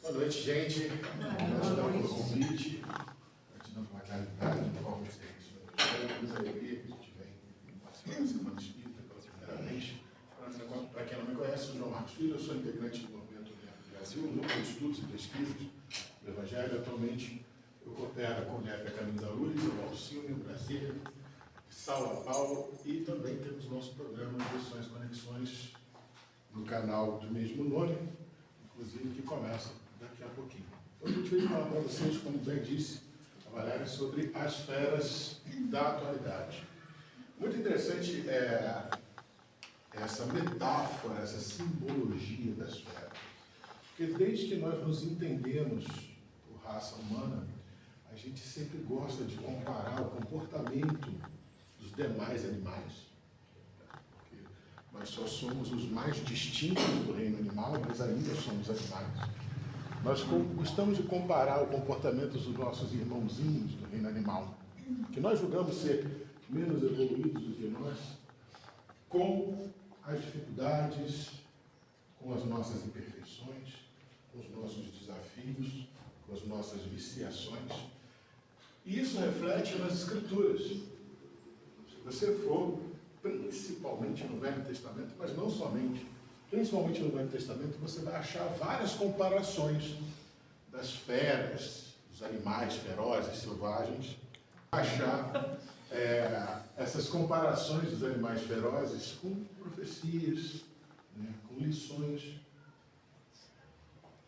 Boa noite, gente. Gratidão pelo convite, gratidão pela caridade, de forma excelente. Muita alegria que a gente vem participar da Semana Espírita pela primeira vez. Para quem não me conhece, eu sou João Marcos Filho, eu sou integrante do Movimento Unep Brasil, Núcleo de Estudos e Pesquisas do Evangelho. Atualmente, eu coopero com o Unep Caminho da Luz, o Alcínio, Brasília, São Paulo, e também temos nosso programa de Lições e Conexões no canal do mesmo nome, inclusive que começa daqui a pouquinho. Então, a gente veio falar para vocês, como bem disse a Valéria, sobre as feras da atualidade. Muito interessante essa metáfora, essa simbologia das feras. Porque desde que nós nos entendemos por raça humana, a gente sempre gosta de comparar o comportamento dos demais animais. Nós só somos os mais distintos do reino animal, mas ainda somos animais. Nós gostamos de comparar o comportamento dos nossos irmãozinhos do reino animal, que nós julgamos ser menos evoluídos do que nós, com as dificuldades, com as nossas imperfeições, com os nossos desafios, com as nossas viciações. E isso reflete nas Escrituras. Se você for principalmente no Velho Testamento, mas não somente, principalmente no Velho Testamento, você vai achar várias comparações das feras, dos animais ferozes, selvagens, achar essas comparações dos animais ferozes com profecias, né, com lições.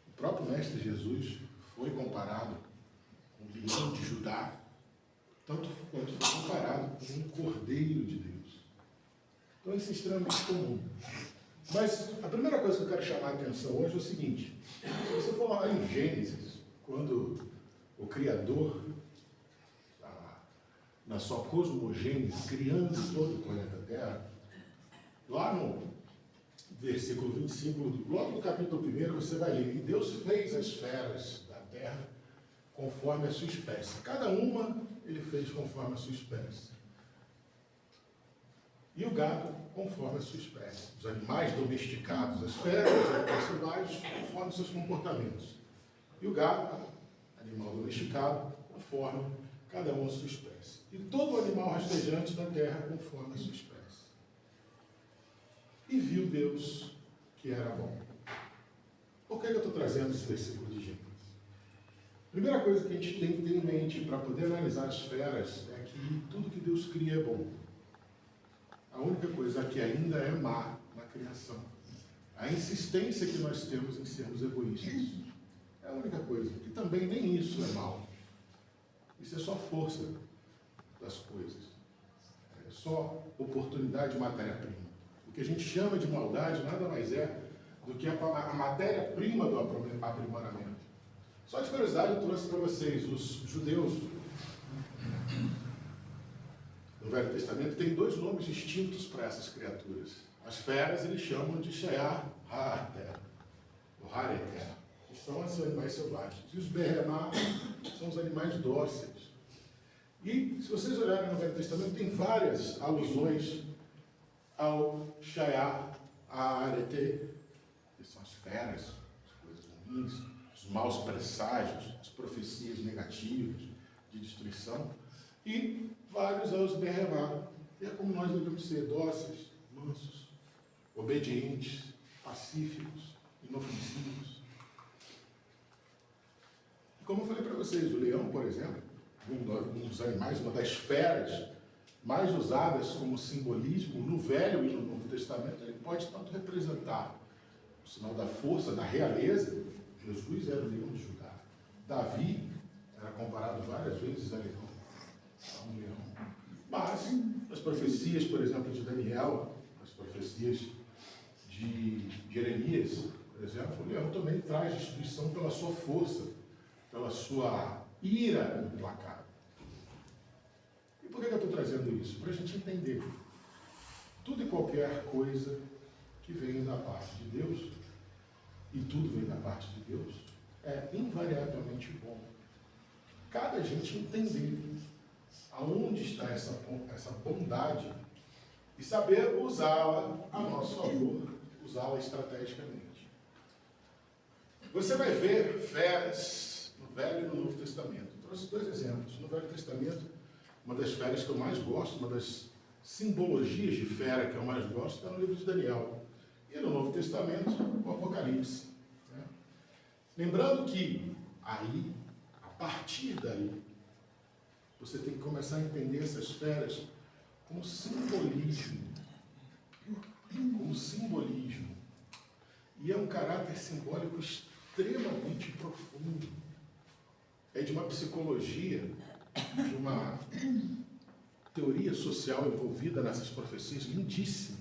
O próprio Mestre Jesus foi comparado com o leão de Judá, tanto quanto foi comparado com um cordeiro de Deus. Então, isso é extremamente comum. Mas a primeira coisa que eu quero chamar a atenção hoje é o seguinte: se você for lá em Gênesis, quando o Criador, na sua cosmogênese, criando todo o planeta Terra, lá no versículo 25, logo no capítulo 1, você vai ler: e Deus fez as feras da terra conforme a sua espécie. Cada uma ele fez conforme a sua espécie. E o gado conforme a sua espécie. Os animais domesticados, as feras, os animais selvagens, conforme os seus comportamentos. E o gado, animal domesticado, conforme cada um a sua espécie. E todo animal rastejante da terra conforme a sua espécie. E viu Deus que era bom. Por que eu estou trazendo esse versículo de Gênesis? Primeira coisa que a gente tem que ter em mente para poder analisar as feras é que tudo que Deus cria é bom. A única coisa que ainda é má na criação, a insistência que nós temos em sermos egoístas. É a única coisa. E também nem isso é mal. Isso é só força das coisas. É só oportunidade de matéria-prima. O que a gente chama de maldade nada mais é do que a matéria-prima do aprimoramento. Só de curiosidade eu trouxe para vocês, os judeus no Velho Testamento tem dois nomes distintos para essas criaturas. As feras eles chamam de Shear Ha'ater, ou Hareter, que são os animais selvagens. E os Behemá são os animais dóceis. E, se vocês olharem no Velho Testamento, tem várias alusões ao Shear Ha'ater, que são as feras, as coisas ruins, os maus presságios, as profecias negativas de destruição. E vários aos Behemá, que é como nós devemos ser: dóceis, mansos, obedientes, pacíficos, inofensivos. E como eu falei para vocês, o leão, por exemplo, um dos animais, uma das feras mais usadas como simbolismo no Velho e no Novo Testamento, ele pode tanto representar o sinal da força, da realeza. Jesus era o leão de Judá. Davi era comparado várias vezes a leão. Um leão. Mas as profecias, por exemplo, de Daniel, as profecias de Jeremias, por exemplo, o leão também traz destruição pela sua força, pela sua ira implacável. E por que eu estou trazendo isso? Para a gente entender tudo e qualquer coisa que vem da parte de Deus, e tudo vem da parte de Deus, é invariavelmente bom. Cada gente entender aonde está essa bondade e saber usá-la a nosso favor, usá-la estrategicamente. Você vai ver feras no Velho e no Novo Testamento. Eu trouxe 2 exemplos. No Velho Testamento, uma das feras que eu mais gosto, uma das simbologias de fera que eu mais gosto, está no livro de Daniel. E no Novo Testamento, o Apocalipse. Né? Lembrando que aí, a partir daí, você tem que começar a entender essas feras como simbolismo. Como simbolismo. E é um caráter simbólico extremamente profundo. É de uma psicologia, de uma teoria social envolvida nessas profecias lindíssima.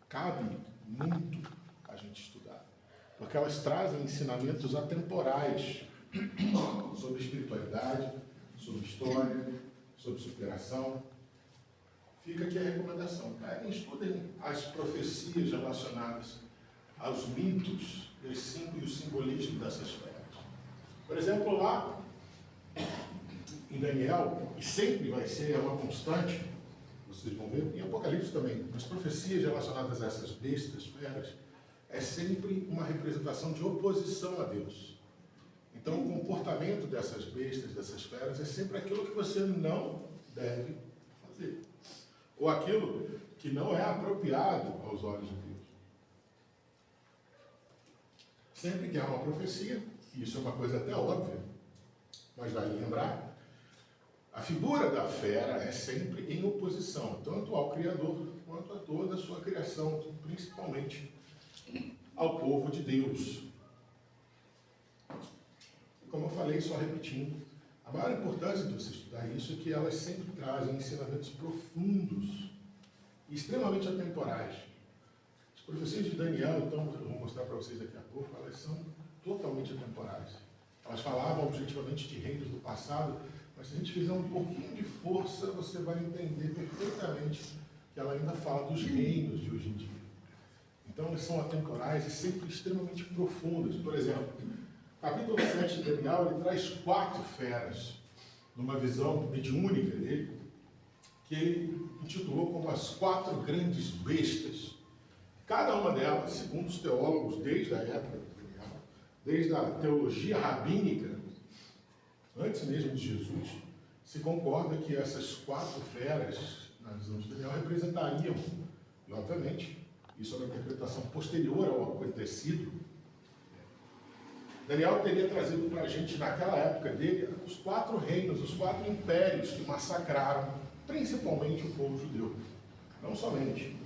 Cabe muito a gente estudar. Porque elas trazem ensinamentos atemporais sobre espiritualidade, sobre história, sobre superação. Fica aqui a recomendação. Peguem, estudem as profecias relacionadas aos mitos e o simbolismo dessas feras. Por exemplo, lá em Daniel, e sempre vai ser uma constante, vocês vão ver, em Apocalipse também, as profecias relacionadas a essas bestas, feras, é sempre uma representação de oposição a Deus. Então, o comportamento dessas bestas, dessas feras, é sempre aquilo que você não deve fazer. Ou aquilo que não é apropriado aos olhos de Deus. Sempre que há uma profecia, e isso é uma coisa até óbvia, mas vale lembrar, a figura da fera é sempre em oposição, tanto ao Criador quanto a toda a sua criação, principalmente ao povo de Deus. E como eu falei, só repetindo, a maior importância de você estudar isso é que elas sempre trazem ensinamentos profundos e extremamente atemporais. As profecias de Daniel, então, eu vou mostrar para vocês daqui a pouco, elas são totalmente atemporais. Elas falavam objetivamente de reinos do passado, mas se a gente fizer um pouquinho de força, você vai entender perfeitamente que ela ainda fala dos reinos de hoje em dia. Então, elas são atemporais e sempre extremamente profundas. Por exemplo, capítulo 7 de Daniel, ele traz 4 feras, numa visão mediúnica dele, que ele intitulou como as 4 grandes bestas. Cada uma delas, segundo os teólogos, desde a época de Daniel, desde a teologia rabínica, antes mesmo de Jesus, se concorda que essas 4 feras, na visão de Daniel, representariam, e obviamente, isso é uma interpretação posterior ao acontecido. Daniel teria trazido para a gente, naquela época dele, os 4 reinos, os 4 impérios que massacraram principalmente o povo judeu. Não somente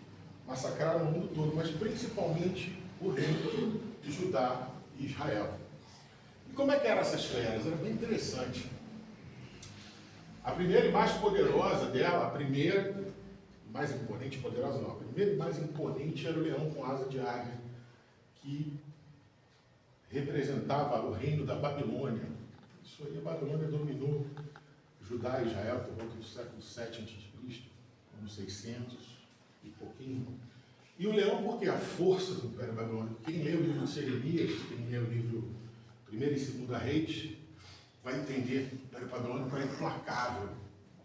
massacraram o mundo todo, mas principalmente o reino de Judá e Israel. E como é que eram essas feras? Era bem interessante. A primeira e mais poderosa dela, a primeira, mais imponente, poderosa não, a primeira e mais imponente era o leão com asa de águia, que representava o reino da Babilônia. Isso aí, a Babilônia dominou Judá e Israel por volta do século 7 a.C., como 600 e pouquinho. E o leão, porque a força do Império Babilônico, quem lê o livro de Jeremias, quem lê o livro 1º e 2º Reis, vai entender que o Império Babilônico era implacável.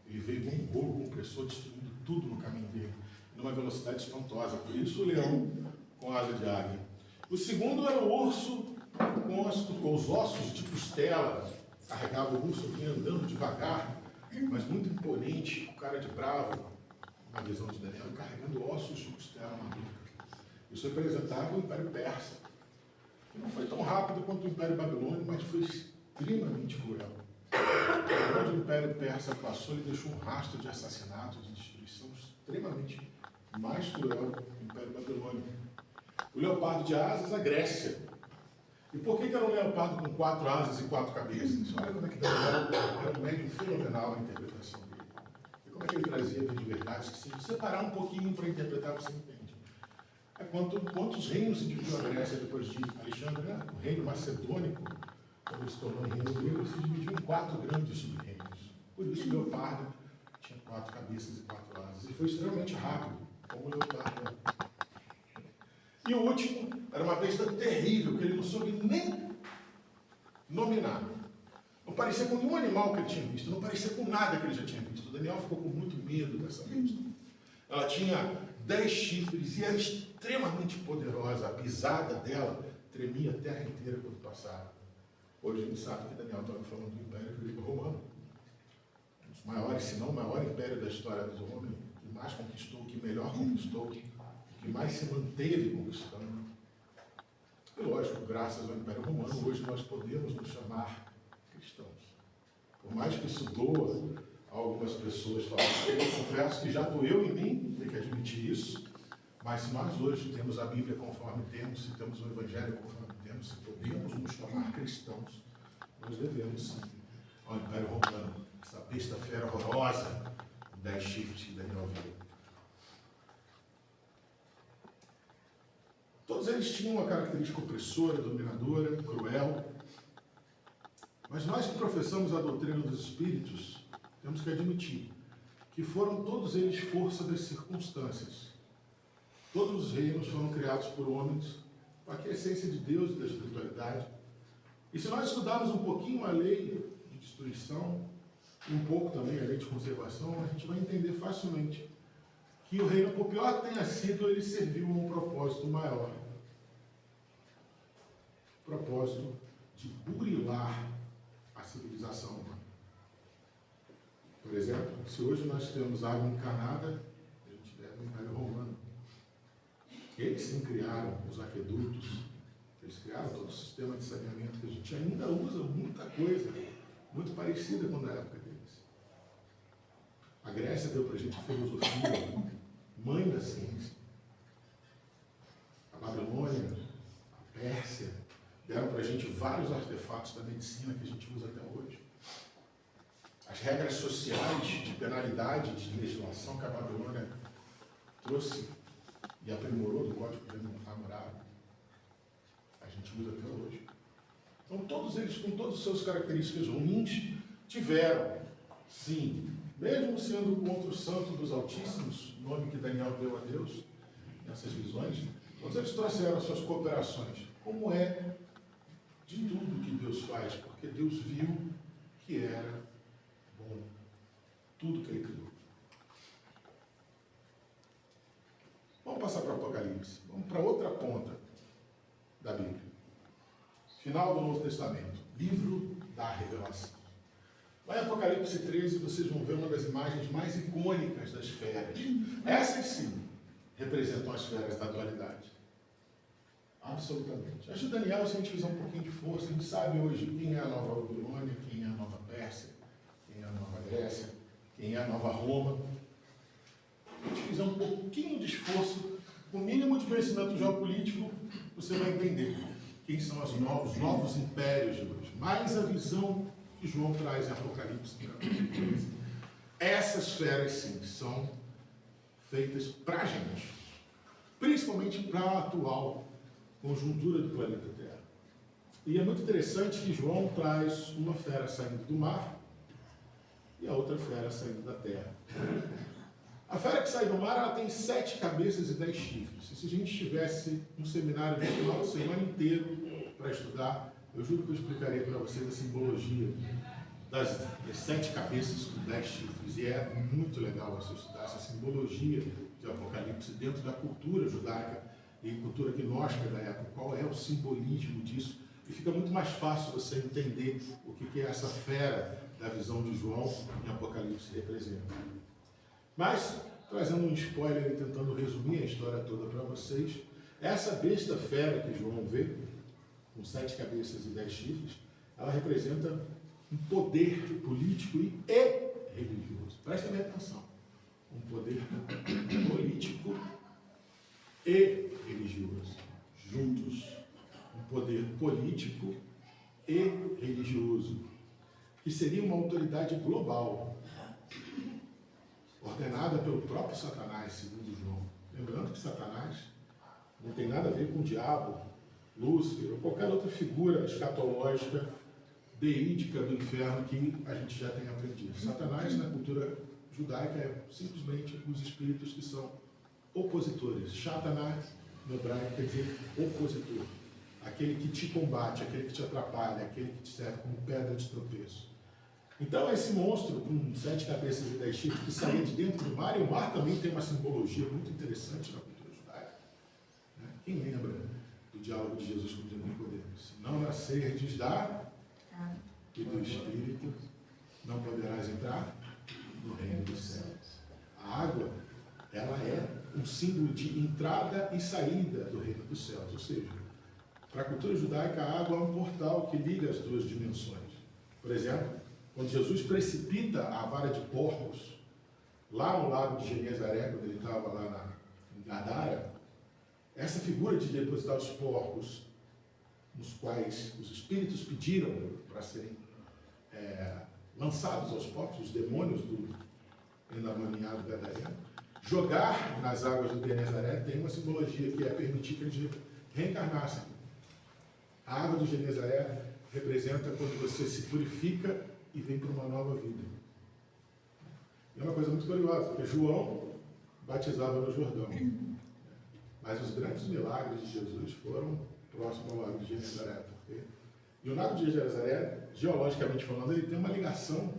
Ele veio com um rolo compressor, destruindo tudo no caminho dele, numa velocidade espantosa. Por isso o leão com asa de águia. O segundo era o urso com os ossos de costela. Carregava o urso, vinha andando devagar, mas muito imponente, o cara de bravo, na visão de Daniel, carregando ossos de costela maluca. Isso representava o Império Persa, que não foi tão rápido quanto o Império Babilônico, mas foi extremamente cruel. Quando o Império Persa passou, ele deixou um rastro de assassinatos, de destruição extremamente mais cruel que o Império Babilônico. O leopardo de asas, a Grécia. E por que era um leopardo com 4 asas e 4 cabeças? Olha como é que Daniel era um médium fenomenal na interpretação dele. E como é que ele trazia de verdades que, se você parar um pouquinho para interpretar, você entende. É quantos reinos se dividiu a Grécia depois de Alexandre, né? O reino macedônico, quando ele se tornou reino grego, se dividiu em 4 grandes sub-reinos. Por isso o leopardo tinha 4 cabeças e 4 asas. E foi extremamente rápido, como o leopardo é. E o último era uma besta terrível, que ele não soube nem nominar. Não parecia com nenhum animal que ele tinha visto, não parecia com nada que ele já tinha visto. O Daniel ficou com muito medo dessa besta. Ela tinha 10 chifres e era extremamente poderosa. A pisada dela tremia a terra inteira quando passava. Hoje a gente sabe que Daniel estava falando do Império Grego-Romano. Um dos maiores, se não o maior império da história dos homens, que mais conquistou, que melhor conquistou, que mais se manteve conquistando. E lógico, graças ao Império Romano, hoje nós podemos nos chamar cristãos. Por mais que isso doa a algumas pessoas falarem, eu confesso que já doeu em mim, tem que admitir isso, mas se nós hoje temos a Bíblia conforme temos, se temos o Evangelho conforme temos, se podemos nos chamar cristãos, nós devemos sim ao Império Romano, essa besta fera horrorosa, 10 chifres que Daniel viu. Todos eles tinham uma característica opressora, dominadora, cruel. Mas nós que professamos a doutrina dos Espíritos, temos que admitir que foram todos eles força das circunstâncias. Todos os reinos foram criados por homens, para que a essência de Deus e da espiritualidade. E se nós estudarmos um pouquinho a lei de destruição, e um pouco também a lei de conservação, a gente vai entender facilmente que o reino, por pior que tenha sido, ele serviu a um propósito maior. O propósito de burilar a civilização humana. Por exemplo, se hoje nós temos água encanada, a gente deve ao Império Romano. Eles sim criaram os aquedutos, eles criaram todo o sistema de saneamento que a gente ainda usa, muita coisa, muito parecida com a da época deles. A Grécia deu para a gente filosofia, mãe da ciência. A Babilônia, a Pérsia, deram para a gente vários artefatos da medicina que a gente usa até hoje. As regras sociais de penalidade, de legislação que a Babilônia trouxe e aprimorou do Código de Hammurabi, a gente usa até hoje. Então, todos eles, com todas as suas características ruins, tiveram, sim, mesmo sendo contra o Santo dos Altíssimos, nome que Daniel deu a Deus, nessas visões, todos eles trouxeram as suas cooperações, como é de tudo que Deus faz, porque Deus viu que era bom, tudo que Ele criou. Vamos passar para o Apocalipse, vamos para outra ponta da Bíblia. Final do Novo Testamento, livro da Revelação. Lá em Apocalipse 13, vocês vão ver uma das imagens mais icônicas das feras. Essas sim representam as feras da atualidade. Absolutamente. Acho que Daniel, se a gente fizer um pouquinho de força, a gente sabe hoje quem é a nova Babilônia, quem é a nova Pérsia, quem é a nova Grécia, quem é a nova Roma. Se a gente fizer um pouquinho de esforço, o mínimo de conhecimento geopolítico, você vai entender quem são os novos impérios de hoje. Mas a visão que João traz em Apocalipse, essas feras sim, são feitas para a gente, principalmente para a atual conjuntura do planeta Terra. E é muito interessante que João traz uma fera saindo do mar e a outra fera saindo da terra. A fera que sai do mar, ela tem 7 cabeças e 10 chifres. E se a gente tivesse um seminário de final de semana inteiro para estudar, eu juro que eu explicaria para vocês a simbologia das 7 cabeças com 10 chifres. E é muito legal você estudar essa simbologia de Apocalipse dentro da cultura judaica e cultura gnóstica da época. Qual é o simbolismo disso? E fica muito mais fácil você entender o que é essa fera da visão de João em Apocalipse representa. Mas, trazendo um spoiler e tentando resumir a história toda para vocês, essa besta fera que João vê, com 7 cabeças e 10 chifres, ela representa um poder político e religioso. Prestem bem atenção. Um poder político e religioso, juntos. Um poder político e religioso, que seria uma autoridade global, ordenada pelo próprio Satanás, segundo João. Lembrando que Satanás não tem nada a ver com o diabo, Lúcifer ou qualquer outra figura escatológica, deídica do inferno que a gente já tem aprendido. Satanás, na cultura judaica, é simplesmente os espíritos que são opositores. Satanás, no hebraico, quer dizer opositor. Aquele que te combate, aquele que te atrapalha, aquele que te serve como pedra de tropeço. Então, esse monstro com 7 cabeças e 10 chifres que saía de dentro do mar, e o mar também tem uma simbologia muito interessante na cultura judaica. Quem lembra do diálogo de Jesus com Nicodemos. Se não nascerdes da e do Espírito, não poderás entrar no reino dos céus. A água, ela é um símbolo de entrada e saída do reino dos céus. Ou seja, para a cultura judaica, a água é um portal que liga as duas dimensões. Por exemplo, quando Jesus precipita a vara de porcos lá no lago de Genezaré, quando ele estava lá em Gadara, essa figura de depositar os porcos, nos quais os espíritos pediram para serem lançados aos porcos, os demônios do endemoniado gadareno, jogar nas águas do Genezaré tem uma simbologia que é permitir que eles reencarnassem. A água do Genezaré representa quando você se purifica e vem para uma nova vida. E é uma coisa muito curiosa, porque João batizava no Jordão, mas os grandes milagres de Jesus foram próximos ao lago de Genezaré. E o lago de Genezaré, geologicamente falando, ele tem uma ligação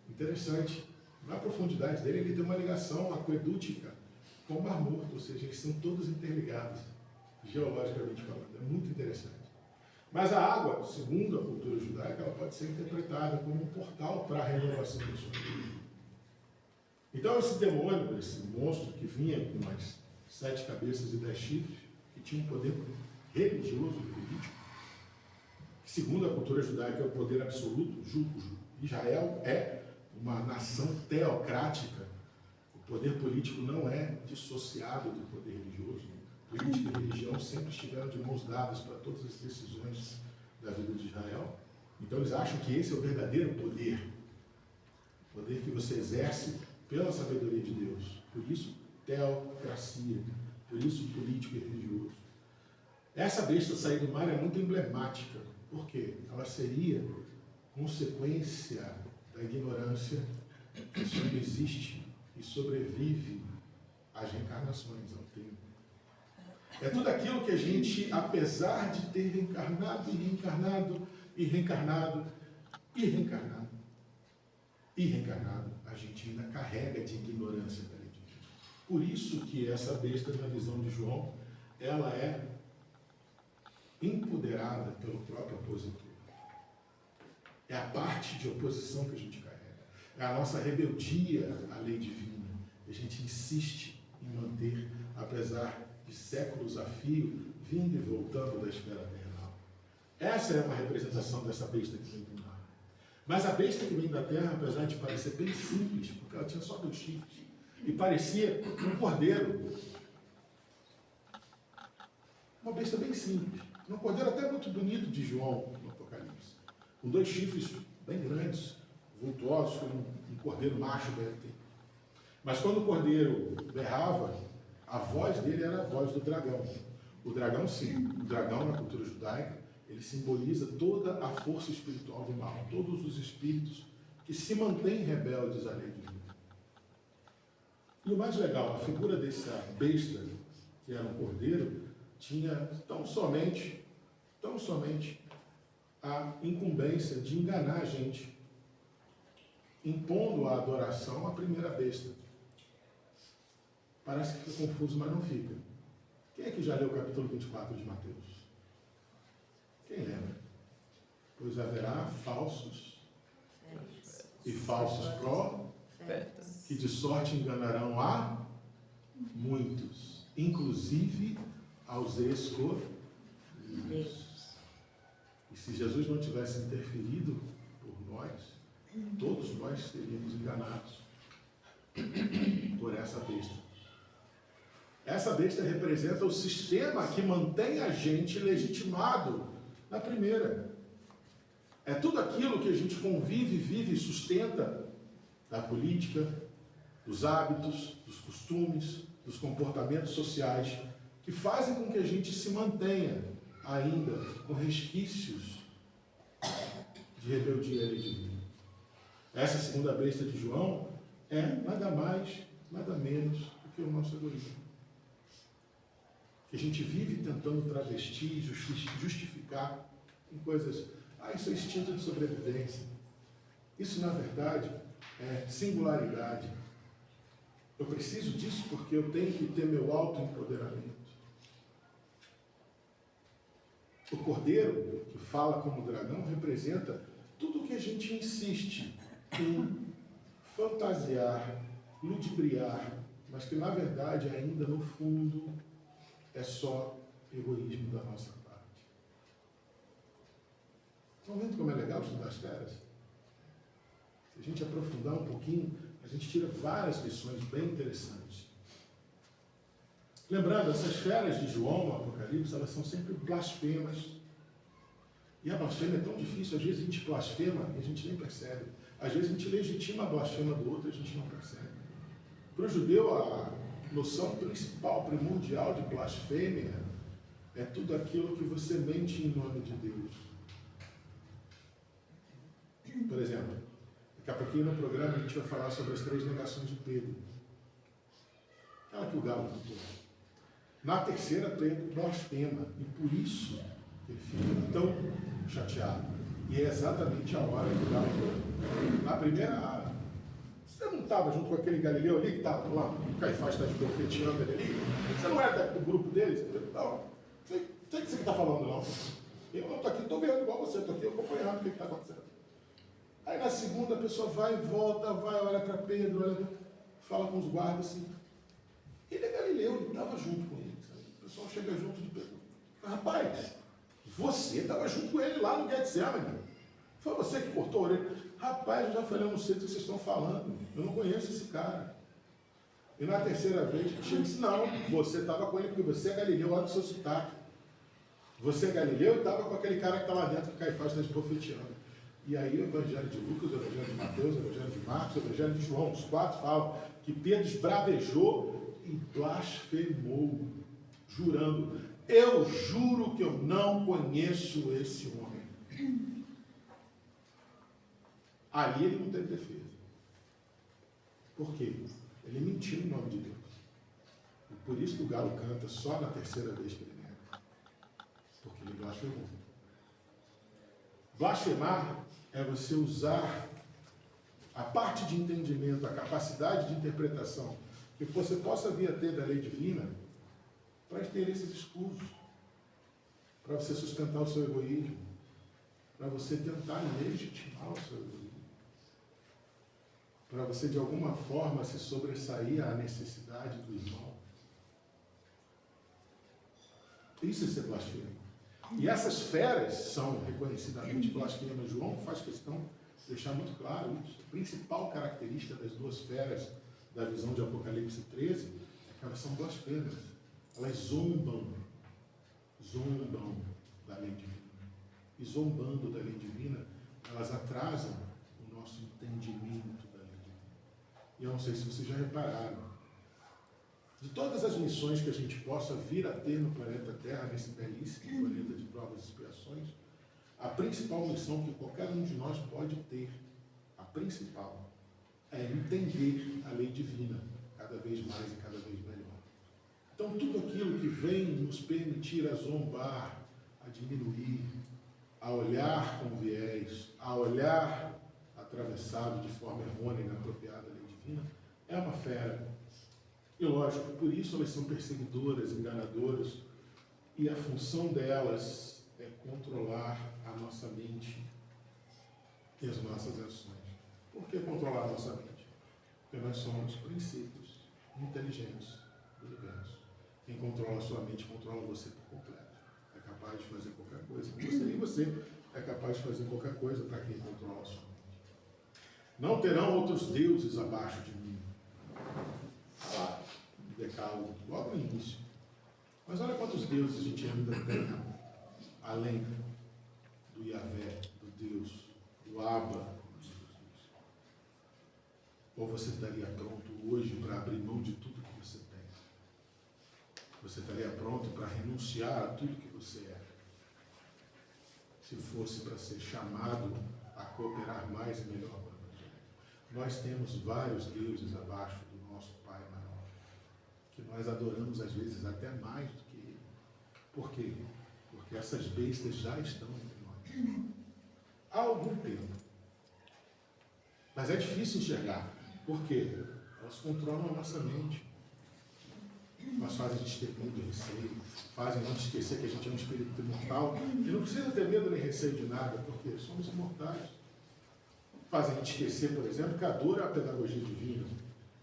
interessante. Na profundidade dele, ele tem uma ligação aquedútica com o Mar Morto, ou seja, eles são todos interligados, geologicamente falando. É muito interessante. Mas a água, segundo a cultura judaica, ela pode ser interpretada como um portal para a renovação da sua vida. Então, esse demônio, esse monstro que vinha com umas 7 cabeças e 10 chifres, que tinha um poder religioso e político, que, segundo a cultura judaica, é o poder absoluto. Israel é uma nação teocrática. O poder político não é dissociado do poder religioso. Política e religião sempre estiveram de mãos dadas para todas as decisões da vida de Israel. Então eles acham que esse é o verdadeiro poder. O poder que você exerce pela sabedoria de Deus. Por isso, teocracia. Por isso, político e religioso. Essa besta sair do mar é muito emblemática. Por quê? Ela seria consequência da ignorância que subsiste e sobrevive às reencarnações, ao tempo. É tudo aquilo que a gente, apesar de ter reencarnado e reencarnado e reencarnado e reencarnado e reencarnado, a gente ainda carrega de ignorância da lei divina. Por isso que essa besta, na visão de João, ela é empoderada pelo próprio opositor. É a parte de oposição que a gente carrega. É a nossa rebeldia à lei divina. A gente insiste em manter, apesar de séculos a fio, vindo e voltando da esfera terrenal. Essa é uma representação dessa besta que vem do mar. Mas a besta que vem da terra, apesar de parecer bem simples, porque ela tinha só 2 chifres, e parecia um cordeiro. Uma besta bem simples. Um cordeiro até muito bonito de João no Apocalipse. Com 2 chifres bem grandes, vultuosos, como um cordeiro macho deve ter. Mas quando o cordeiro berrava, a voz dele era a voz do dragão. O dragão, sim, o dragão na cultura judaica, ele simboliza toda a força espiritual do mal, todos os espíritos que se mantêm rebeldes à lei divina. E o mais legal, a figura dessa besta, que era um cordeiro, tinha tão somente a incumbência de enganar a gente, impondo a adoração à primeira besta. Parece que fica confuso, mas não fica. Quem é que já leu o capítulo 24 de Mateus? Quem lembra? Pois haverá falsos e falsos profetas, que de sorte enganarão a muitos, inclusive aos escolhidos. E se Jesus não tivesse interferido por nós, todos nós seríamos enganados por essa besta. Essa besta representa o sistema que mantém a gente legitimado na primeira. É tudo aquilo que a gente convive, vive e sustenta da política, dos hábitos, dos costumes, dos comportamentos sociais, que fazem com que a gente se mantenha ainda com resquícios de rebeldia à lei divina. Essa segunda besta de João é nada mais, nada menos do que o nosso egoísmo. Que a gente vive tentando travestir, justificar em coisas. Isso é instinto de sobrevivência. Isso, na verdade, é singularidade. Eu preciso disso porque eu tenho que ter meu autoempoderamento. O cordeiro, que fala como dragão, representa tudo o que a gente insiste em fantasiar, ludibriar, mas que na verdade ainda no fundo é só egoísmo da nossa parte. Estão vendo como é legal estudar as feras? Se a gente aprofundar um pouquinho, a gente tira várias lições bem interessantes. Lembrando, essas feras de João no Apocalipse, elas são sempre blasfemas. E a blasfêmia é tão difícil, às vezes a gente blasfema e a gente nem percebe. Às vezes a gente legitima a blasfema do outro e a gente não percebe. Para o judeu, a noção principal, primordial de blasfêmia é tudo aquilo que você mente em nome de Deus. Por exemplo, daqui a pouquinho no programa a gente vai falar sobre as 3 negações de Pedro. Aquela que o Galo contou. Na terceira, Pedro blasfema, e por isso ele fica tão chateado. E é exatamente a hora que o Galo contou. Na primeira, você não estava junto com aquele Galileu ali que estava lá, o Caifás está profetizando ele ali? Você não era do grupo deles? Não, sei o que você está falando, não. Eu não estou aqui, estou vendo igual você, estou aqui acompanhando o que está acontecendo. Aí na segunda a pessoa vai e volta, vai, olha para Pedro, olha, fala com os guardas assim. Ele é Galileu, ele estava junto com ele. Sabe? O pessoal chega junto de Pedro. Rapaz, você estava junto com ele lá no Getsemane. Foi você que cortou a orelha. Rapaz, eu já falei, eu não sei do que vocês estão falando. Eu não conheço esse cara. E na terceira vez, chega e disse, não, você estava com ele porque você é Galileu, olha o seu sotaque. Você é Galileu e estava com aquele cara que está lá dentro que Caifás está profetizando. E aí o Evangelho de Lucas, o Evangelho de Mateus, o Evangelho de Marcos, o Evangelho de João, os 4 falam que Pedro esbravejou e blasfemou, jurando, eu juro que eu não conheço esse homem. Ali ele não teve defesa. Por quê? Ele mentiu em nome de Deus. E por isso que o galo canta só na terceira vez que ele nega. Porque ele blasfemou. Blasfemar é você usar a parte de entendimento, a capacidade de interpretação que você possa vir a ter da lei divina para ter esses escusos, para você sustentar o seu egoísmo, para você tentar legitimar o seu egoísmo, para você de alguma forma se sobressair à necessidade do irmão. Isso é ser blasfemo. E essas feras são reconhecidamente blasfemas. João faz questão de deixar muito claro isso. A principal característica das 2 feras da visão de Apocalipse 13 é que elas são blasfemas. Elas zombam da lei divina. E zombando da lei divina, elas atrasam o nosso entendimento da lei divina. E eu não sei se vocês já repararam, de todas as missões que a gente possa vir a ter no planeta Terra, nesse belíssimo planeta de provas e expiações, a principal missão que qualquer um de nós pode ter, a principal, é entender a lei divina cada vez mais e cada vez melhor. Então, tudo aquilo que vem nos permitir a zombar, a diminuir, a olhar com viés, a olhar atravessado de forma errônea e inapropriada a lei divina, é uma fera. E lógico, por isso elas são perseguidoras, enganadoras, e a função delas é controlar a nossa mente e as nossas ações. Por que controlar a nossa mente? Porque nós somos princípios inteligentes do universo. Quem controla a sua mente, controla você por completo. É capaz de fazer qualquer coisa com você, e você é capaz de fazer qualquer coisa para quem controla a sua mente. Não terão outros deuses abaixo de mim. Lá, Decálogo, logo no início. Mas olha quantos deuses a gente ainda tem, além do Yahvé, do Deus, do Abba. Ou você estaria pronto hoje para abrir mão de tudo que você tem? Você estaria pronto para renunciar a tudo que você é? Se fosse para ser chamado a cooperar mais e melhor com o Evangelho. Nós temos vários deuses abaixo do nosso Pai maior, que nós adoramos às vezes até mais do que Ele. Por quê? Porque essas bestas já estão entre nós há algum tempo. Mas é difícil enxergar. Por quê? Elas controlam a nossa mente. mas fazem a gente ter medo, receio, fazem a gente esquecer que a gente é um espírito imortal, e não precisa ter medo nem receio de nada, porque somos imortais. Fazem a gente esquecer, por exemplo, que a dor é a pedagogia divina,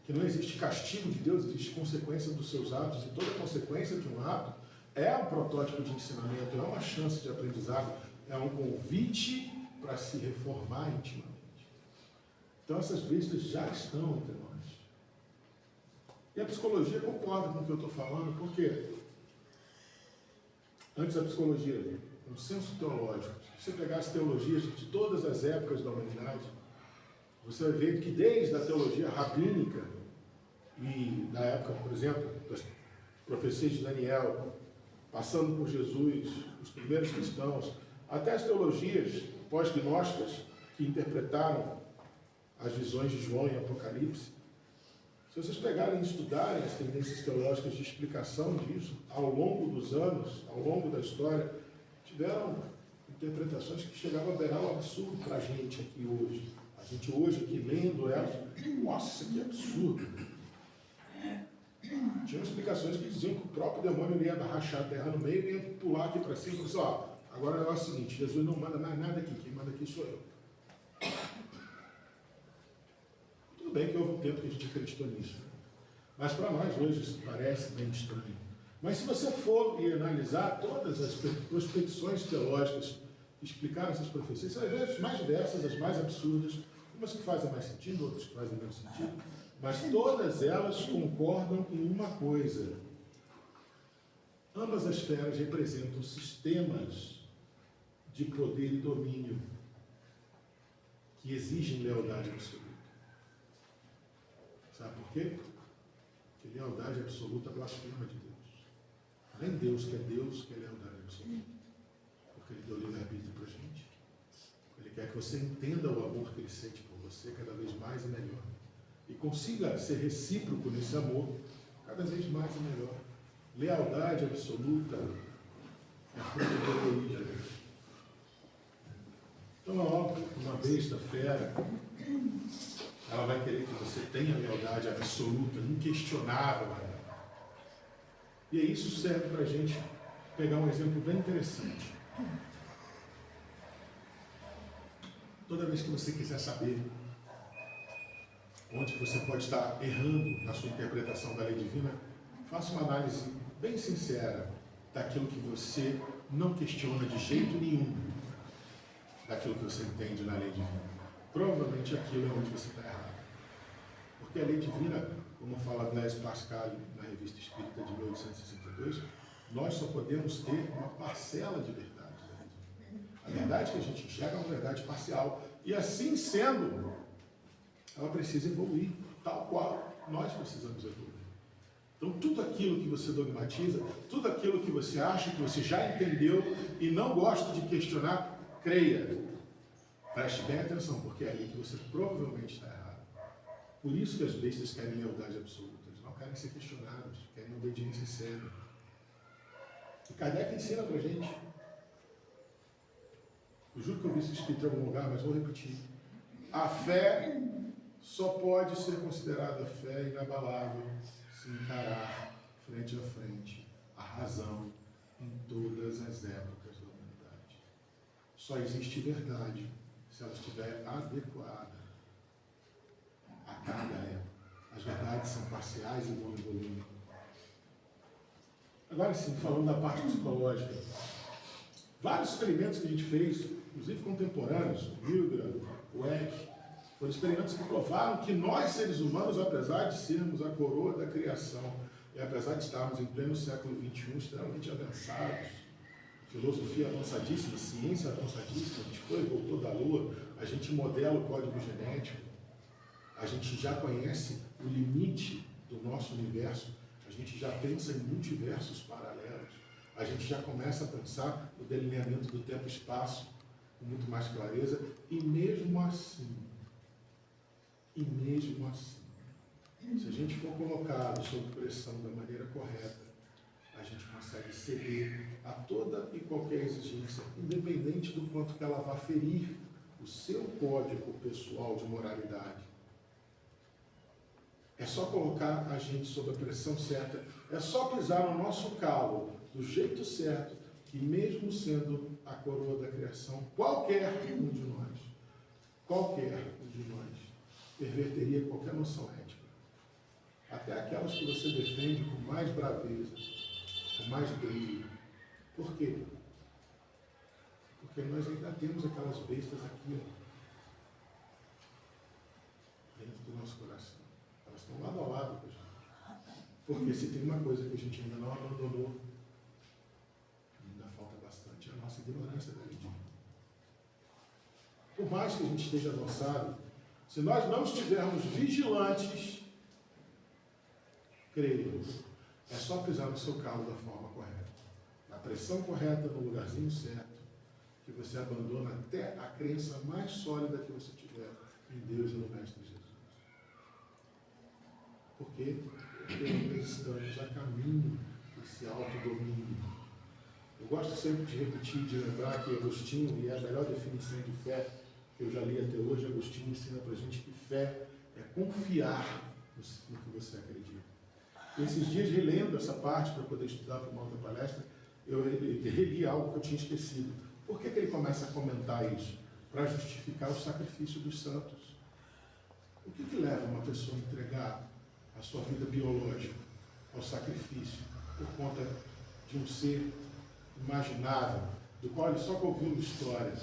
que não existe castigo de Deus, existe consequência dos seus atos, e toda consequência de um ato é um protótipo de ensinamento, é uma chance de aprendizado, é um convite para se reformar intimamente. Então essas bestas já estão entre nós. E a psicologia concorda com o que eu estou falando, porque antes da psicologia, um senso teológico, se você pegar as teologias de todas as épocas da humanidade, você vai ver que desde a teologia rabínica e da época, por exemplo, das profecias de Daniel, passando por Jesus, os primeiros cristãos, até as teologias pós-gnósticas que interpretaram as visões de João e Apocalipse, se vocês pegarem e estudarem as tendências teológicas de explicação disso, ao longo dos anos, ao longo da história, tiveram interpretações que chegavam a beirar o absurdo para a gente aqui hoje. A gente hoje aqui lendo elas, nossa, isso aqui é absurdo. Tinham explicações que diziam que o próprio demônio ia rachar a terra no meio e ia pular aqui para cima e falar assim, ó, agora o negócio é o seguinte, Jesus não manda mais nada aqui, quem manda aqui sou eu. Tudo bem que houve um tempo que a gente acreditou nisso, né? Mas para nós hoje isso parece bem estranho. Mas se você for e analisar todas as prospecções teológicas que explicaram essas profecias, você vai ver as mais diversas, as mais absurdas, umas que fazem mais sentido, outras que fazem menos sentido, mas todas elas concordam em uma coisa. Ambas as esferas representam sistemas de poder e domínio que exigem lealdade absoluta. Sabe por quê? Porque lealdade absoluta blasfema de Deus. Nem Deus quer lealdade absoluta. Porque Ele deu livre-arbítrio para a gente. Ele quer que você entenda o amor que Ele sente por você cada vez mais e melhor. E consiga ser recíproco nesse amor cada vez mais e melhor. Lealdade absoluta é fruto do egoísmo. Então é óbvio que uma besta fera, ela vai querer que você tenha lealdade absoluta, inquestionável. E aí isso serve para a gente pegar um exemplo bem interessante. Toda vez que você quiser saber onde você pode estar errando na sua interpretação da lei divina, faça uma análise bem sincera daquilo que você não questiona de jeito nenhum, daquilo que você entende na lei divina. Provavelmente aquilo é onde você está errado. Porque a lei divina, como fala Blaise Pascal na Revista Espírita de 1862, nós só podemos ter uma parcela de verdade da lei divina. A verdade que a gente enxerga é uma verdade parcial. E assim sendo, ela precisa evoluir, tal qual nós precisamos evoluir. Então, tudo aquilo que você dogmatiza, tudo aquilo que você acha que você já entendeu e não gosta de questionar, creia. Preste bem atenção, porque é ali que você provavelmente está errado. Por isso que as bestas querem lealdade absoluta. Eles não querem ser questionados, querem obediência cega. E Kardec ensina para a gente. Eu juro que eu vi isso escrito em algum lugar, mas vou repetir. A fé só pode ser considerada fé inabalável se encarar frente a frente a razão em todas as épocas da humanidade. Só existe verdade se ela estiver adequada a cada época. As verdades são parciais e vão evoluindo. Agora sim, falando da parte psicológica, vários experimentos que a gente fez, inclusive contemporâneos, o Milgram, o Eck, foram experimentos que provaram que nós, seres humanos, apesar de sermos a coroa da criação, e apesar de estarmos em pleno século XXI, extremamente avançados, filosofia avançadíssima, ciência avançadíssima, a gente foi e voltou da Lua, a gente modela o código genético, a gente já conhece o limite do nosso universo, a gente já pensa em multiversos paralelos, a gente já começa a pensar no delineamento do tempo e espaço com muito mais clareza, e mesmo assim, se a gente for colocado sob pressão da maneira correta, a gente consegue ceder a toda e qualquer exigência, independente do quanto que ela vá ferir o seu código pessoal de moralidade. É só colocar a gente sob a pressão certa, é só pisar no nosso calo do jeito certo, que mesmo sendo a coroa da criação, qualquer um de nós, perverteria qualquer noção ética. Até aquelas que você defende com mais braveza, com mais brilho. Por quê? Porque nós ainda temos aquelas bestas aqui, ó, dentro do nosso coração. Elas estão lado a lado com a gente. Porque se tem uma coisa que a gente ainda não abandonou, ainda falta bastante, é a nossa ignorância da vida. Por mais que a gente esteja avançado, se nós não estivermos vigilantes, creio, é só pisar no seu calo da forma correta, na pressão correta, no lugarzinho certo, que você abandona até a crença mais sólida que você tiver em Deus e no Mestre Jesus. Por quê? Porque nós estamos a caminho desse autodomínio. Eu gosto sempre de repetir, de lembrar que Agostinho, e é a melhor definição de fé que eu já li até hoje, Agostinho ensina para a gente que fé é confiar no que você acredita. E esses dias, relendo essa parte para poder estudar para uma outra palestra, eu reli algo que eu tinha esquecido. Por que ele começa a comentar isso? Para justificar o sacrifício dos santos. O que leva uma pessoa a entregar a sua vida biológica ao sacrifício por conta de um ser imaginável, do qual ele só ouviu história,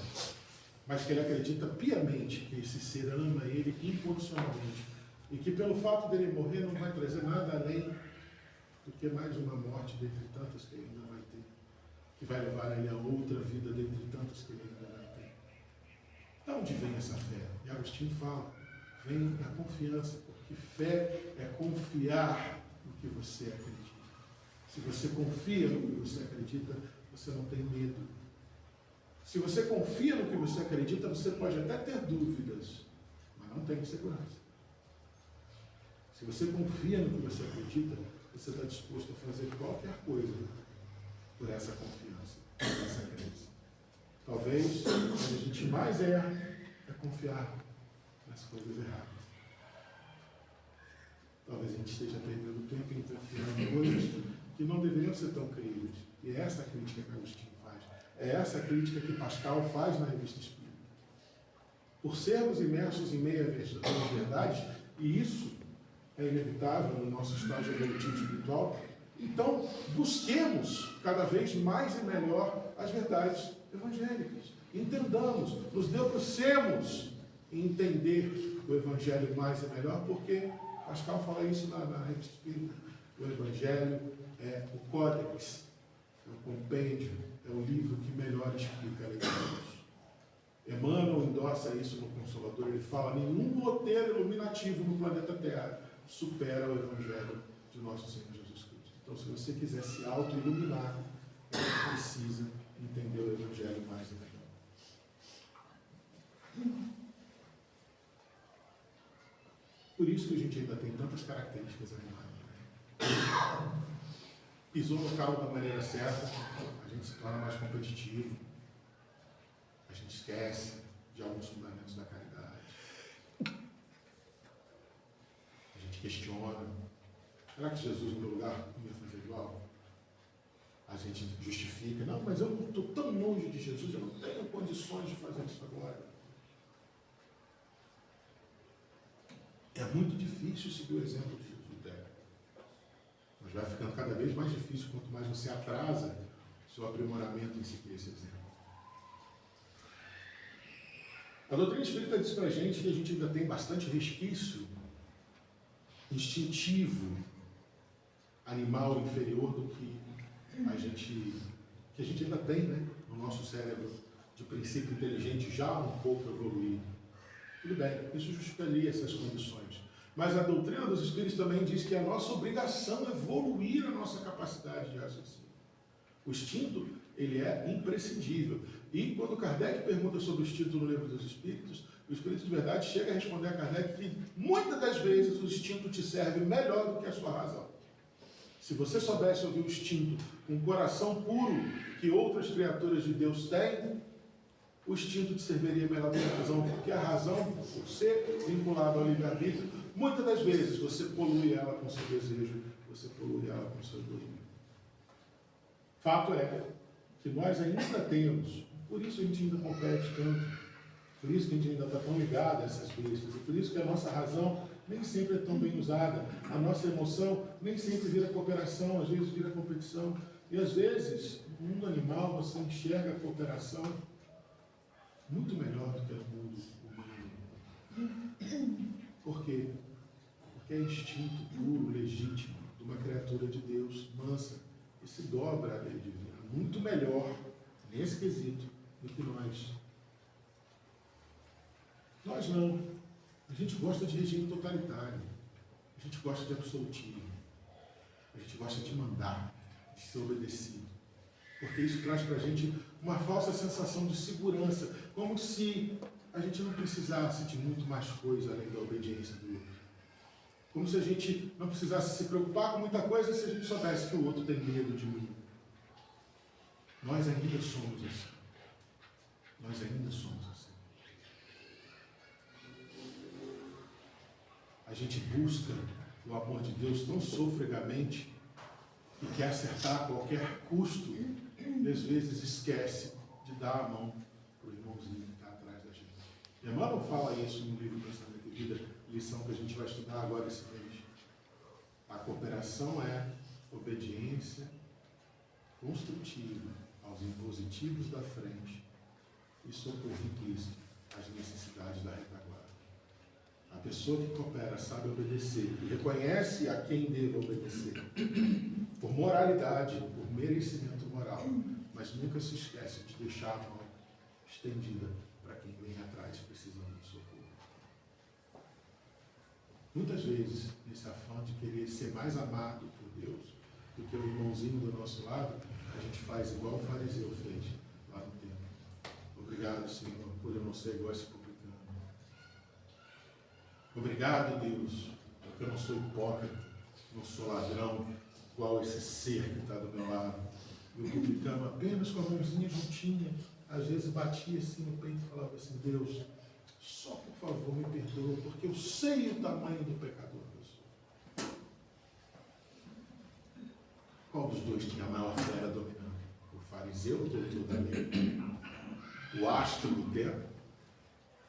mas que ele acredita piamente que esse ser ama ele incondicionalmente e que pelo fato dele morrer não vai trazer nada além do que mais uma morte dentre tantas que ele ainda vai ter, que vai levar ele a outra vida dentre tantas que ele ainda vai ter. De onde vem essa fé? E Agostinho fala, vem a confiança, porque fé é confiar no que você acredita. Se você confia no que você acredita, você não tem medo. Se você confia no que você acredita, você pode até ter dúvidas, mas não tem segurança. Se você confia no que você acredita, você está disposto a fazer qualquer coisa por essa confiança, por essa crença. Talvez onde a gente mais erra é confiar nas coisas erradas. Talvez a gente esteja perdendo tempo em confiar em coisas que não deveriam ser tão críveis. E é essa a crítica que Agostinho faz. É essa a crítica que Pascal faz na Revista Espírita. Por sermos imersos em meio às verdades, e isso é inevitável no nosso estágio evolutivo espiritual, então busquemos cada vez mais e melhor as verdades evangélicas. Entendamos, nos debrucemos em entender o Evangelho mais e melhor, porque Pascal fala isso na Revista Espírita. O Evangelho é o códex, é o compêndio, é o livro que melhor explica a lei de Deus. Emmanuel endossa isso no Consolador, ele fala, nenhum roteiro iluminativo no planeta Terra supera o Evangelho de nosso Senhor Jesus Cristo. Então, se você quiser se auto-iluminar, você precisa entender o Evangelho mais e melhor. Por isso que a gente ainda tem tantas características animais. Pisou no calo da maneira certa, a gente se torna mais competitivo, a gente esquece de alguns fundamentos da caridade, a gente questiona, será que Jesus no meu lugar ia fazer igual? A gente justifica, não, mas eu não estou tão longe de Jesus, eu não tenho condições de fazer isso agora. É muito difícil seguir o exemplo de Jesus, mas vai ficando cada vez mais difícil quanto mais você atrasa o seu aprimoramento em seguir esse exemplo. A doutrina espírita diz para a gente que a gente ainda tem bastante resquício instintivo, animal inferior do que a gente ainda tem, né, no nosso cérebro de princípio inteligente já um pouco evoluído. Tudo bem, isso justificaria essas condições. Mas a doutrina dos Espíritos também diz que é a nossa obrigação evoluir a nossa capacidade de raciocínio. O instinto, ele é imprescindível. E quando Kardec pergunta sobre o instinto no Livro dos Espíritos, o Espírito de Verdade chega a responder a Kardec que muitas das vezes o instinto te serve melhor do que a sua razão. Se você soubesse ouvir o instinto com o coração puro que outras criaturas de Deus têm, o instinto te serviria melhor do que a razão, porque a razão, por ser vinculada ao livre-arbítrio, muitas das vezes você polui ela com seu desejo, você polui ela com seu egoísmo. Fato é que nós ainda temos, por isso a gente ainda compete tanto, por isso que a gente ainda está tão ligado a essas bestas, e por isso que a nossa razão nem sempre é tão bem usada, a nossa emoção nem sempre vira cooperação, às vezes vira competição, e às vezes, no mundo animal, você enxerga a cooperação muito melhor do que no mundo humano. Por quê? Porque é instinto puro, legítimo, de uma criatura de Deus, mansa, e se dobra à lei divina, muito melhor, nesse quesito, do que nós. Nós não. A gente gosta de regime totalitário. A gente gosta de absolutismo. A gente gosta de mandar, de ser obedecido. Porque isso traz para a gente uma falsa sensação de segurança, como se a gente não precisasse de muito mais coisa além da obediência do outro. Como se a gente não precisasse se preocupar com muita coisa se a gente soubesse que o outro tem medo de mim. Nós ainda somos assim. Nós ainda somos assim. A gente busca o amor de Deus tão sofregamente e quer acertar a qualquer custo e às vezes esquece de dar a mão para o irmãozinho que está atrás da gente. Emmanuel fala isso no livro Pensamento e Vida, lição que a gente vai estudar agora esse mês. A cooperação é obediência construtiva aos impositivos da frente e socorro implícito às necessidades da retaguarda. A pessoa que coopera sabe obedecer e reconhece a quem deve obedecer, por moralidade, por merecimento moral, mas nunca se esquece de deixar a mão estendida para quem vem atrás precisando de socorro. Muitas vezes, nesse afã de querer ser mais amado por Deus do que o irmãozinho do nosso lado, a gente faz igual o fariseu fez lá no templo. Obrigado, Senhor, por eu não ser igual a esse publicano. Obrigado, Deus, porque eu não sou hipócrita, não sou ladrão, igual esse ser que está do meu lado. E o publicano, apenas com a mãozinha juntinha, às vezes batia assim no peito e falava assim: Deus, só por favor me perdoa, porque eu sei o tamanho do pecador que eu sou. Qual dos dois tinha a maior fera dominando? O fariseu, o doutor da lei, o astro do tempo,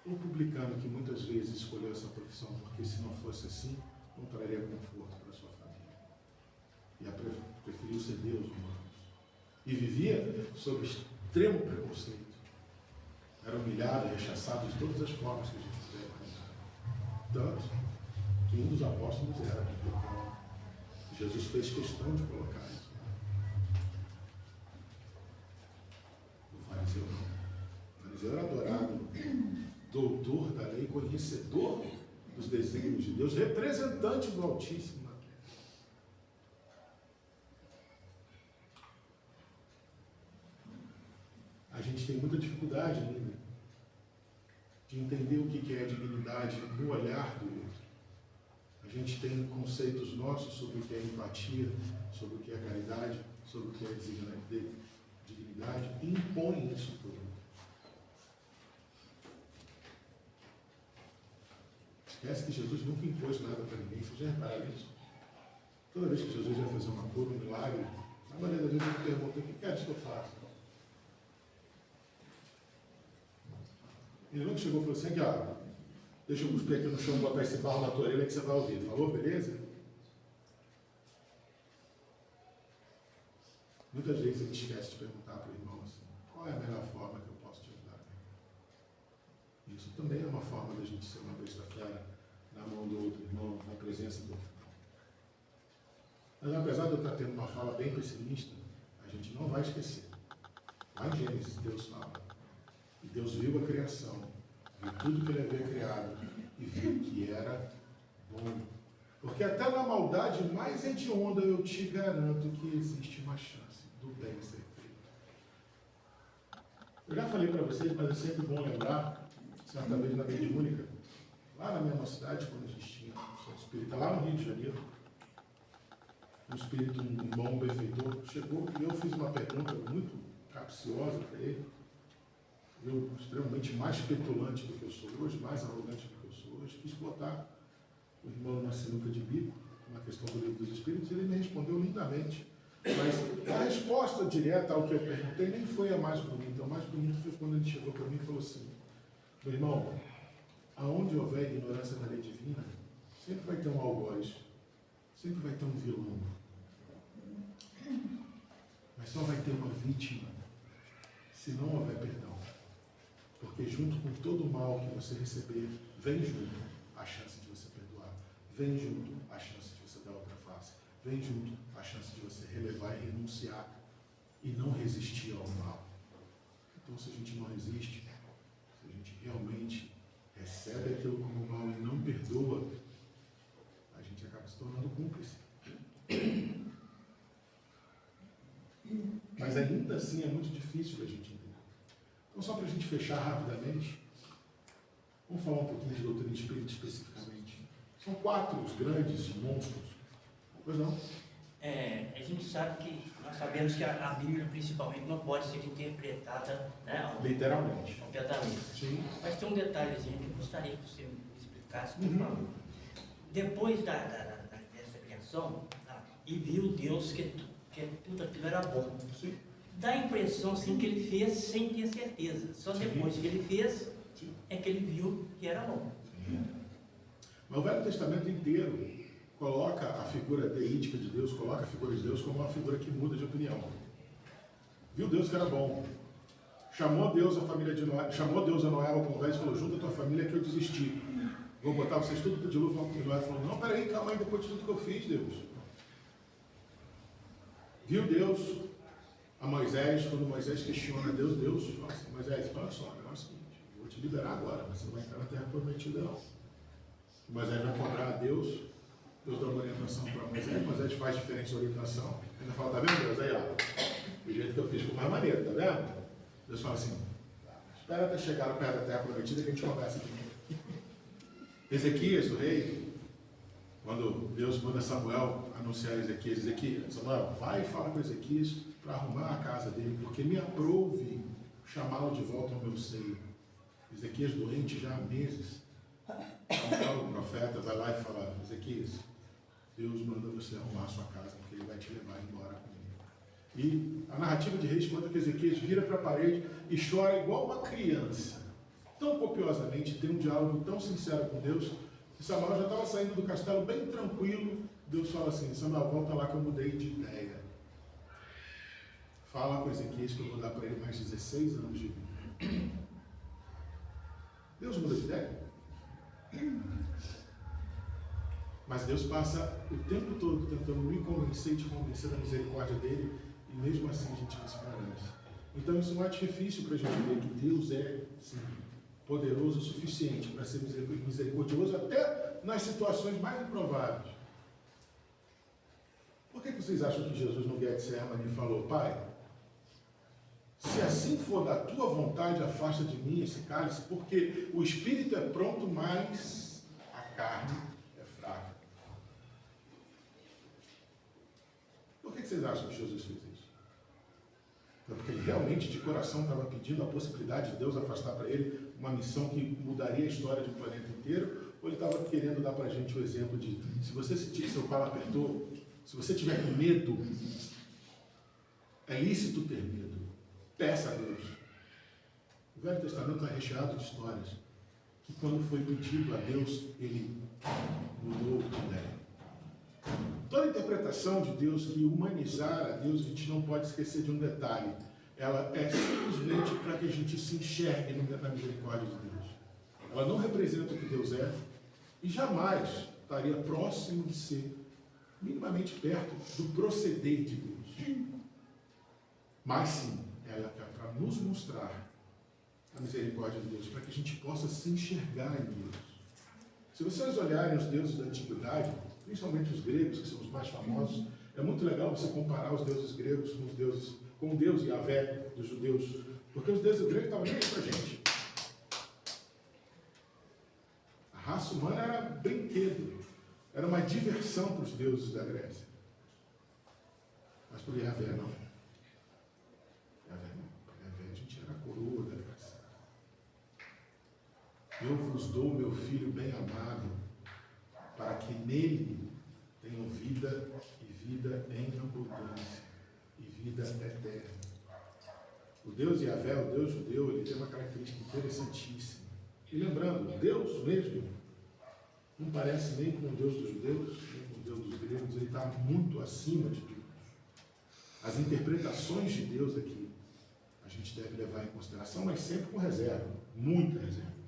ou o publicano que muitas vezes escolheu essa profissão porque, se não fosse assim, não traria conforto para a sua família. E preferiu ser Deus, irmãos. E vivia sob extremo preconceito. Era humilhado e rechaçado de todas as formas que a gente puder imaginar. Tanto que um dos apóstolos era publicano. Jesus fez questão de colocar isso. O fariseu não. O fariseu era adorado, doutor da lei, conhecedor dos desígnios de Deus, representante do Altíssimo na terra. A gente tem muita dificuldade ainda de entender o que é dignidade no olhar do outro. A gente tem conceitos nossos sobre o que é empatia, sobre o que é caridade, sobre o que é dignidade, e impõe isso para o outro. Esquece que Jesus nunca impôs nada para ninguém. Vocês já repararam isso? Toda vez que Jesus ia fazer uma cura, um milagre, na maioria das vezes ele pergunta: o que queres que eu faça? Ele nunca chegou e falou assim: aqui, ó, deixa eu cuspir aqui no chão, botar esse barro na tua orelha que você vai ouvir. Falou, beleza? Muitas vezes a gente esquece de perguntar para o irmão assim: qual é a melhor forma que eu posso te ajudar? Isso também é uma forma da gente ser uma besta fera na mão do outro irmão, na presença do outro irmão. Mas apesar de eu estar tendo uma fala bem pessimista, a gente não vai esquecer. Lá em Gênesis, Deus fala. E Deus viu a criação, viu tudo que ele havia criado e viu que era bom. Porque até na maldade mais hedionda eu te garanto que existe uma chance do bem ser feito. Eu já falei para vocês, mas é sempre bom lembrar, certa vez na mediúnica, lá na mesma cidade, quando a gente tinha um centro espírita, lá no Rio de Janeiro, um espírito, um bom benfeitor, chegou e eu fiz uma pergunta muito capciosa para ele. Eu, extremamente mais petulante do que eu sou hoje, mais arrogante do que eu sou hoje, quis botar o irmão numa sinuca de bico, uma questão do livro dos Espíritos, ele me respondeu lindamente. Mas a resposta direta ao que eu perguntei nem foi a mais bonita. O mais bonito foi quando ele chegou para mim e falou assim: meu irmão, aonde houver ignorância da lei divina, sempre vai ter um algoz, sempre vai ter um vilão. Mas só vai ter uma vítima se não houver perdão. Porque junto com todo o mal que você receber, vem junto a chance de você perdoar. Vem junto a chance de você dar outra face. Vem junto a chance de você relevar e renunciar e não resistir ao mal. Então, se a gente não resiste, se a gente realmente recebe aquilo como mal e não perdoa, a gente acaba se tornando cúmplice. Mas ainda assim é muito difícil da gente entender. Então, só para a gente fechar rapidamente, vamos falar um pouquinho de doutrina espírita especificamente. São 4 os grandes monstros. Pois não? A gente sabe que, nós sabemos que a Bíblia principalmente não pode ser interpretada, né, literalmente. Completamente. Sim. Mas tem um detalhezinho que eu gostaria que você me explicasse, por favor. Depois dessa criação, e viu Deus que tudo aquilo era bom. Sim. Dá a impressão assim, que ele fez sem ter certeza. Só depois que ele fez, é que ele viu que era bom. Sim. Mas o Velho Testamento inteiro coloca a figura deítica de Deus, coloca a figura de Deus como uma figura que muda de opinião. Viu Deus que era bom. Chamou Deus a família de Noé, chamou Deus a Noé ao convés e falou: junta a tua família que eu desisti. Vou botar vocês tudo para dilúvio. E Noé falou: não, peraí, calma aí, depois de tudo que eu fiz, Deus. Viu Deus a Moisés, quando Moisés questiona Deus fala assim: Moisés, olha só, o negócio é o seguinte, eu vou te liberar agora, mas você não vai entrar na terra prometida não. Moisés vai cobrar a Deus dá uma orientação para Moisés faz diferente da orientação. Ainda fala: tá vendo, Deus? Aí, ó, o jeito que eu fiz ficou mais maneiro, tá vendo? Deus fala assim: espera até chegar perto da terra prometida que a gente conversa aqui. Ezequias, o rei, quando Deus manda Samuel anunciar a Ezequias: Samuel, vai e fala com Ezequias para arrumar a casa dele, porque me aprouve chamá-lo de volta ao meu seio. Ezequias doente já há meses. Então o profeta vai lá e fala: Ezequias, Deus manda você arrumar a sua casa, porque ele vai te levar embora comigo. E a narrativa de Reis conta que Ezequias vira para a parede e chora igual uma criança, tão copiosamente, tem um diálogo tão sincero com Deus, que Samuel já estava saindo do castelo bem tranquilo. Deus fala assim: Samuel, volta lá que eu mudei de ideia. Fala com Ezequias que eu vou dar para ele mais 16 anos de vida. Deus muda de ideia? Mas Deus passa o tempo todo tentando me convencer e te convencer da misericórdia dele, e mesmo assim a gente não se convence. Então isso não é difícil para a gente ver que Deus é, sim, poderoso o suficiente para ser misericordioso até nas situações mais improváveis. Por que vocês acham que Jesus no Getsemane falou: Pai, se assim for da tua vontade, afasta de mim esse cálice, porque o espírito é pronto, mas a carne é fraca. Por que vocês acham que Jesus fez isso? Foi porque ele realmente de coração estava pedindo a possibilidade de Deus afastar para ele uma missão que mudaria a história do planeta inteiro, ou ele estava querendo dar para a gente o exemplo de: se você sentir que seu pau apertou, se você tiver com medo, é lícito ter medo. Peça a Deus. O Velho Testamento é recheado de histórias que, quando foi pedido a Deus, ele mudou de ideia. Toda interpretação de Deus que humanizar a Deus, a gente não pode esquecer de um detalhe: ela é simplesmente para que a gente se enxergue na misericórdia de Deus. Ela não representa o que Deus é e jamais estaria próximo de ser minimamente perto do proceder de Deus. Mas sim, ela é para nos mostrar a misericórdia de Deus, para que a gente possa se enxergar em Deus. Se vocês olharem os deuses da antiguidade, principalmente os gregos, que são os mais famosos, é muito legal você comparar os deuses gregos com o Deus Yahvé dos judeus, porque os deuses gregos estavam nem aí para a gente. A raça humana era brinquedo, era uma diversão para os deuses da Grécia. Mas para o Yahvé não. A gente era a coroa da graça. Eu vos dou meu filho bem amado, para que nele tenham vida e vida em abundância e vida eterna. O Deus Yahvé, o Deus judeu, ele tem uma característica interessantíssima. E lembrando, Deus mesmo não parece nem com o Deus dos judeus, nem com o Deus dos gregos, ele está muito acima de tudo. As interpretações de Deus aqui, a gente deve levar em consideração, mas sempre com reserva, muita reserva.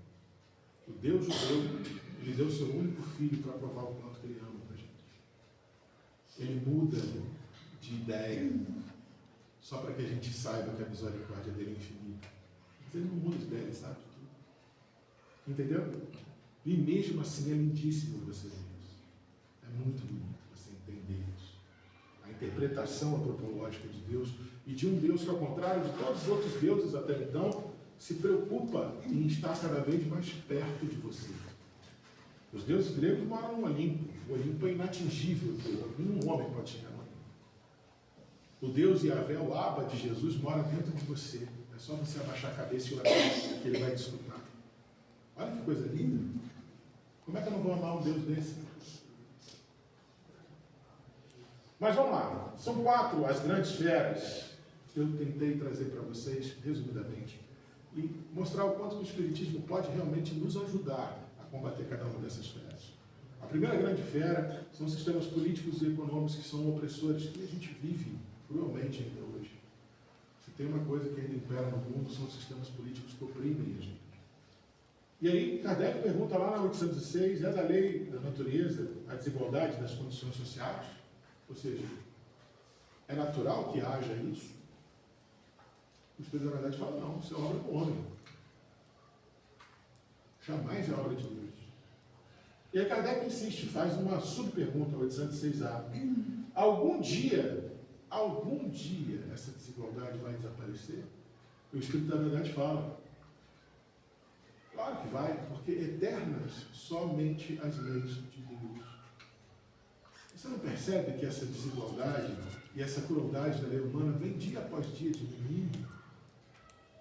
O Deus judeu, ele deu seu único filho para provar o quanto que ele ama para a gente. Ele muda de ideia, só para que a gente saiba que a misericórdia dele é infinita. Mas ele não muda de ideia, ele sabe de tudo. Entendeu? E mesmo assim é lindíssimo você ver isso. É muito lindo você entender isso. A interpretação antropológica de Deus e de um Deus que, ao contrário de todos os outros deuses até então, se preocupa em estar cada vez mais perto de você. Os deuses gregos moram no Olimpo. O Olimpo é inatingível. Nenhum homem pode chegar no Olimpo. O Deus Yahvé, o Abba de Jesus, mora dentro de você. É só você abaixar a cabeça e orar que ele vai desfrutar. Olha que coisa linda. Como é que eu não vou amar um Deus desse? Mas vamos lá. São 4 as grandes feras que eu tentei trazer para vocês, resumidamente, e mostrar o quanto que o Espiritismo pode realmente nos ajudar a combater cada uma dessas feras. A primeira grande fera são os sistemas políticos e econômicos que são opressores, que a gente vive cruelmente ainda hoje. Se tem uma coisa que ainda impera no mundo, são os sistemas políticos que oprimem a gente. E aí, Kardec pergunta lá na 806, é da lei da natureza a desigualdade das condições sociais? Ou seja, é natural que haja isso? O Espírito da Verdade fala, não, isso é obra do homem. Jamais é obra de Deus. E aí Kardec insiste, faz uma subpergunta, 806A. Algum dia, essa desigualdade vai desaparecer? E o Espírito da Verdade fala, claro que vai, porque eternas somente as leis de Deus. Você não percebe que essa desigualdade e essa crueldade da lei humana vem dia após dia diminuindo?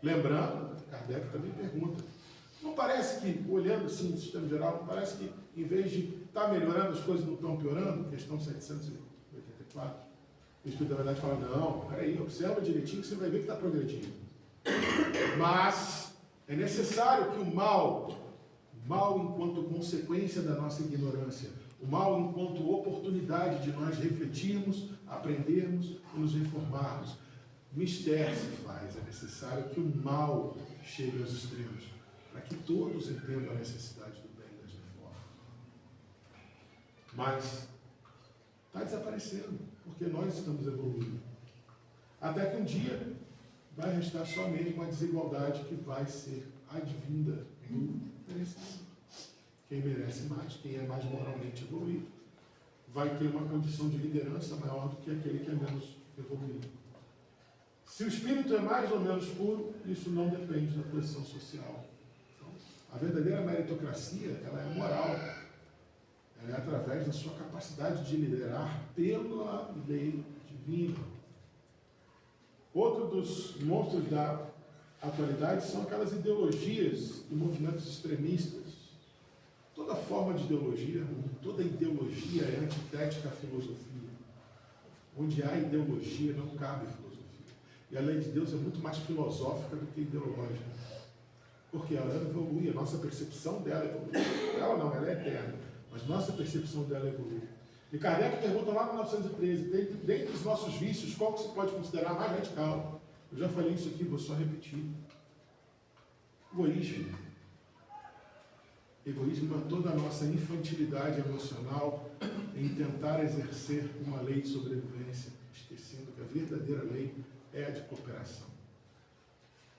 Lembrando, Kardec também pergunta, não parece que, olhando assim no sistema geral, não parece que em vez de estar melhorando, as coisas não estão piorando? Questão 784. O Espírito da Verdade fala, não, peraí, observa direitinho que você vai ver que está progredindo. Mas é necessário que o mal enquanto consequência da nossa ignorância, o mal enquanto oportunidade de nós refletirmos, aprendermos e nos reformarmos. Mistério se faz, é necessário que o mal chegue aos extremos, para que todos entendam a necessidade do bem e das reformas. Mas está desaparecendo, porque nós estamos evoluindo. Até que um dia vai restar só mesmo a desigualdade que vai ser advinda do merecimento. Quem merece mais, quem é mais moralmente evoluído, vai ter uma condição de liderança maior do que aquele que é menos evoluído. Se o espírito é mais ou menos puro, isso não depende da posição social. Então, a verdadeira meritocracia, ela é moral. Ela é através da sua capacidade de liderar pela lei divina. Outro dos monstros da atualidade são aquelas ideologias e movimentos extremistas. Toda forma de ideologia, toda ideologia é antitética à filosofia. Onde há ideologia, não cabe filosofia. E a lei de Deus é muito mais filosófica do que ideológica. Porque ela evolui, a nossa percepção dela evolui. Ela não, ela é eterna. Mas nossa percepção dela evolui. E Kardec pergunta lá no 913, dentre os nossos vícios, qual que se pode considerar mais radical? Eu já falei isso aqui, vou só repetir. Egoísmo. Egoísmo é toda a nossa infantilidade emocional em tentar exercer uma lei de sobrevivência, esquecendo que a verdadeira lei é a de cooperação.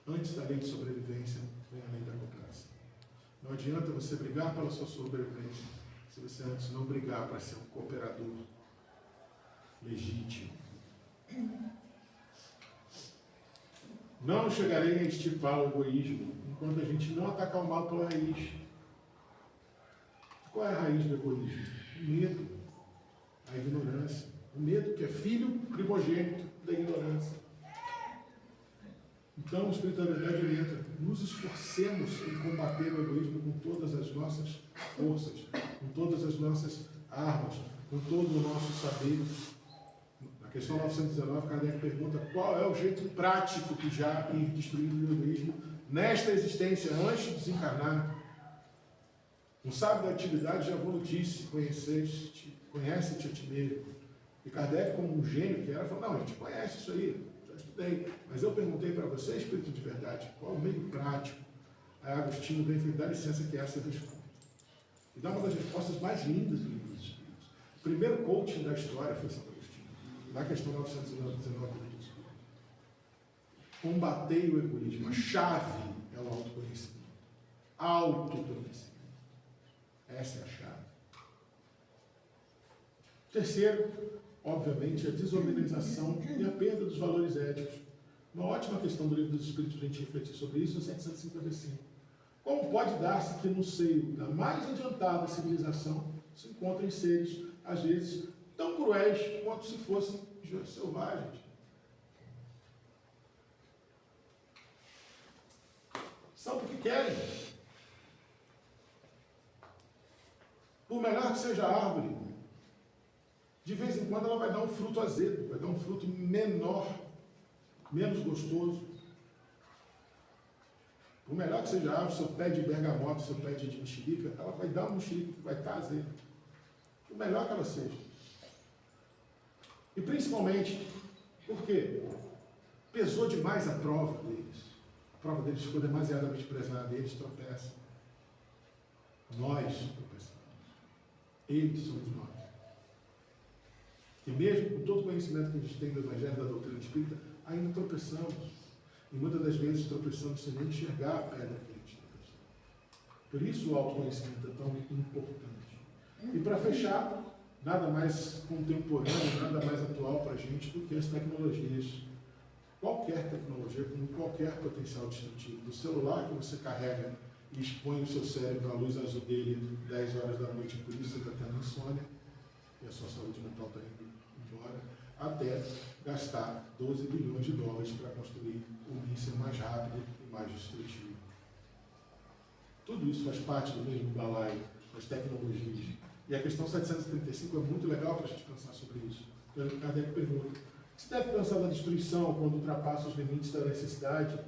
Antes da lei de sobrevivência, vem a lei da cooperação. Não adianta você brigar pela sua sobrevivência, se você antes não brigar para ser um cooperador legítimo. Não chegarei a estipar o egoísmo enquanto a gente não atacar o mal pela raiz. Qual é a raiz do egoísmo? O medo, a ignorância. O medo que é filho primogênito da ignorância. Então, o Espírito da Verdade orienta, nos esforcemos em combater o egoísmo com todas as nossas forças, com todas as nossas armas, com todo o nosso saber. Na questão 919, Kardec pergunta qual é o jeito prático que já ir destruindo o egoísmo nesta existência, antes de desencarnar. Um sábio da atividade já vos disse, conhece-te a ti mesmo. E Kardec, como um gênio que era, falou, não, a gente conhece isso aí, já estudei. Mas eu perguntei para você, espírito de verdade, qual é o meio prático? Aí Agostinho vem e dá licença que essa eu respondo. E dá uma das respostas mais lindas do livro dos Espíritos. O primeiro coaching da história foi Santo Agostinho. Na questão 919 ele diz: combatei o egoísmo. A chave é o autoconhecimento. Autoconhecimento. Essa é a chave. Terceiro, obviamente, a desorganização e a perda dos valores éticos. Uma ótima questão do livro dos Espíritos para a gente refletir sobre isso é 755. Como pode dar-se que no seio da mais adiantada civilização se encontrem seres, às vezes, tão cruéis quanto se fossem selvagens? São porque querem. Por melhor que seja a árvore, de vez em quando ela vai dar um fruto azedo, vai dar um fruto menor, menos gostoso. Por melhor que seja a árvore, seu pé de bergamota, seu pé de mexerica, ela vai dar um mexerica que vai estar azedo. Por melhor que ela seja. E principalmente, porque pesou demais a prova deles. A prova deles ficou demasiadamente pesada, eles tropeçam. Nós tropeçamos. Eles somos nós. E mesmo com todo o conhecimento que a gente tem do Evangelho, da doutrina espírita, ainda tropeçamos. E muitas das vezes tropeçamos sem nem enxergar a pedra que a gente tropeçou. Por isso o autoconhecimento é tão importante. E para fechar, nada mais contemporâneo, nada mais atual para a gente do que as tecnologias. Qualquer tecnologia com qualquer potencial destrutivo. Do celular que você carrega e expõe o seu cérebro à luz azul dele 10 horas da noite, por isso você está tendo insônia, e a sua saúde mental está indo embora, até gastar 12 bilhões de dólares para construir um míssil mais rápido e mais destrutivo. Tudo isso faz parte do mesmo balaio das tecnologias. E a questão 735 é muito legal para a gente pensar sobre isso. O Kardec pergunta: se deve pensar na destruição quando ultrapassa os limites da necessidade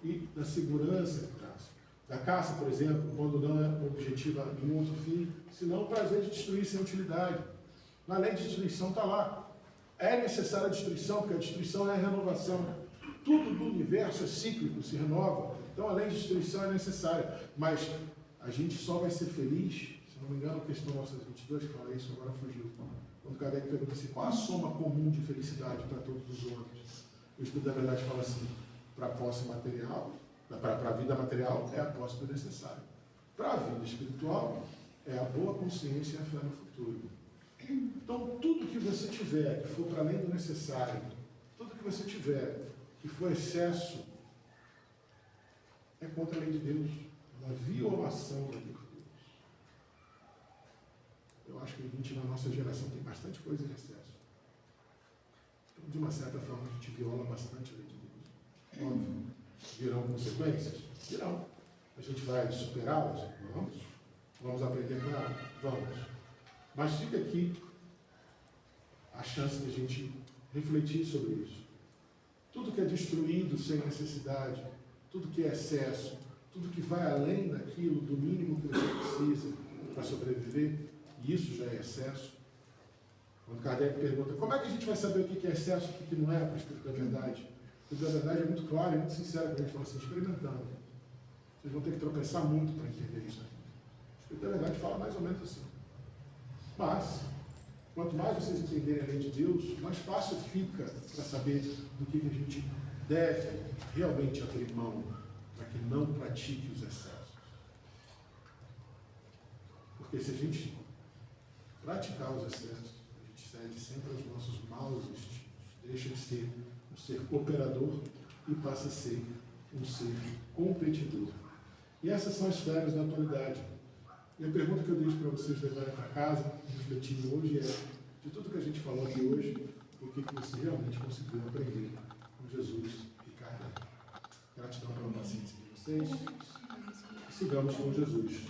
e da segurança do caça? Da caça, por exemplo, quando não é objetiva nenhum outro fim, senão o prazer de destruir sem utilidade. Na lei de destruição está lá. É necessária a destruição, porque a destruição é a renovação. Tudo do universo é cíclico, se renova. Então a lei de destruição é necessária. Mas a gente só vai ser feliz, se não me engano, a questão 922, que fala isso, agora fugiu. Quando Kardec pergunta assim, qual a soma comum de felicidade para todos os homens? O Espírito da Verdade fala assim, para a posse material, para a vida material é a posse do necessário. Para a vida espiritual é a boa consciência e a fé no futuro. Então, tudo que você tiver que for para além do necessário, tudo que você tiver que for excesso, é contra a lei de Deus, é uma violação da lei de Deus. Eu acho que a gente, na nossa geração, tem bastante coisa em excesso. Então, de uma certa forma, a gente viola bastante a lei de Deus. Óbvio. Virão consequências? Virão. A gente vai superá-las? Vamos. Vamos aprender com ela? Vamos. Mas fica aqui a chance de a gente refletir sobre isso. Tudo que é destruído sem necessidade, tudo que é excesso, tudo que vai além daquilo, do mínimo que você precisa para sobreviver, e isso já é excesso. Quando Kardec pergunta, como é que a gente vai saber o que é excesso e o que não é para o Espírito da Verdade? O Espírito da Verdade é muito claro e muito sincero quando a gente fala assim, experimentando. Vocês vão ter que tropeçar muito para entender isso. O Espírito da Verdade fala mais ou menos assim. Mas, quanto mais vocês entenderem a lei de Deus, mais fácil fica para saber do que a gente deve realmente abrir mão, para que não pratique os excessos. Porque se a gente praticar os excessos, a gente cede sempre aos nossos maus instintos, deixa de ser um ser cooperador e passa a ser um ser competidor. E essas são as feras da atualidade. E a pergunta que eu deixo para vocês levarem para casa, refletindo hoje, é: de tudo que a gente falou aqui hoje, o que você realmente conseguiu aprender com Jesus e Kardec? Gratidão pela paciência de vocês. Sigamos com Jesus.